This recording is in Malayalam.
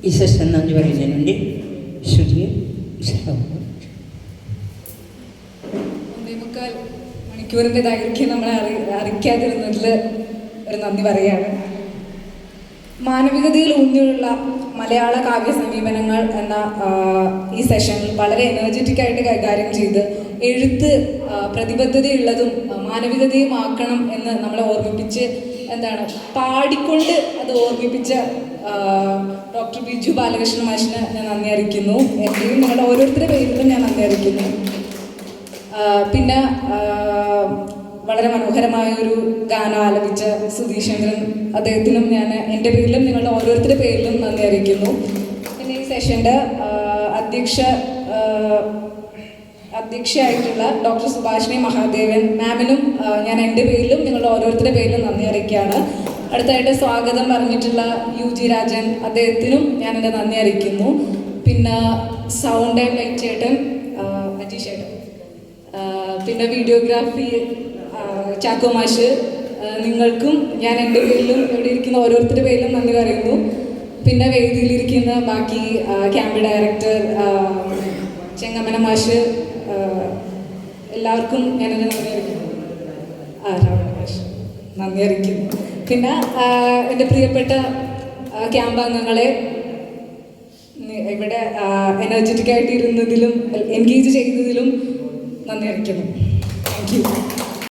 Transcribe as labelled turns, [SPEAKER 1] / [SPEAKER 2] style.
[SPEAKER 1] ഈ സെഷൻ നന്ദി പറയുന്നതിനുണ്ട് ശ്രുതിയെ
[SPEAKER 2] മണിക്കൂറിൻ്റെ ദൈർഘ്യം നമ്മളെ അറിയിക്കാതിരുന്നതിൽ ഒരു നന്ദി പറയുകയാണ്. മാനവികതയിൽ ഊന്നിയുള്ള മലയാള കാവ്യ സമീപനങ്ങൾ എന്ന ഈ സെഷനിൽ വളരെ എനർജറ്റിക് ആയിട്ട് കൈകാര്യം ചെയ്ത് എഴുത്ത് പ്രതിബദ്ധതയുള്ളതും മാനവികതയും ആക്കണം എന്ന് നമ്മളെ ഓർമ്മിപ്പിച്ച് പാടിക്കൊണ്ട് അത് ഓർമ്മിപ്പിച്ച ഡോക്ടർ ബിജു ബാലകൃഷ്ണ മാഷിന് ഞാൻ നന്ദി അറിയിക്കുന്നു. എൻ്റെയും നിങ്ങളുടെ ഓരോരുത്തരുടെ പേരിലും ഞാൻ നന്ദി അറിയിക്കുന്നു. പിന്നെ വളരെ മനോഹരമായൊരു ഗാനം ആലപിച്ച സുധീഷേന്ദ്രൻ, അദ്ദേഹത്തിനും ഞാൻ എൻ്റെ പേരിലും നിങ്ങളുടെ ഓരോരുത്തരുടെ പേരിലും നന്ദി അറിയിക്കുന്നു. പിന്നെ ഈ സെഷൻ്റെ അധ്യക്ഷയായിട്ടുള്ള ഡോക്ടർ സുഭാഷിണി മഹാദേവൻ മാമിനും ഞാൻ എൻ്റെ പേരിലും നിങ്ങളുടെ ഓരോരുത്തരുടെ പേരിലും നന്ദി അറിയിക്കുകയാണ്. അടുത്തായിട്ട് സ്വാഗതം പറഞ്ഞിട്ടുള്ള UG രാജൻ, അദ്ദേഹത്തിനും ഞാൻ എൻ്റെ നന്ദി അറിയിക്കുന്നു. പിന്നെ സൗണ്ട് ആൻഡ് ലൈറ്റ് ചേട്ടൻ, അജീഷ് ചേട്ടൻ, പിന്നെ വീഡിയോഗ്രാഫി ചാക്കോ മാഷ്, നിങ്ങൾക്കും ഞാൻ എൻ്റെ പേരിലും ഇവിടെ ഇരിക്കുന്ന ഓരോരുത്തരുടെ പേരിലും നന്ദി പറയുന്നു. പിന്നെ വേദിയിലിരിക്കുന്ന ബാക്കി ക്യാമ്പ് ഡയറക്ടർ ചെങ്ങമ്മന മാഷ്, എല്ലാവർക്കും ഞാനെന്നെ നന്ദി അറിയിക്കുന്നു. രാവണ മാഷ് നന്ദി അറിയിക്കുന്നു. പിന്നെ എൻ്റെ പ്രിയപ്പെട്ട ക്യാമ്പ് അംഗങ്ങളെ, ഇവിടെ എനർജറ്റിക് ആയിട്ട് ഇരുന്നതിലും എൻഗേജ് ചെയ്തതിലും നന്ദി അറിയിക്കുന്നു. Thank you.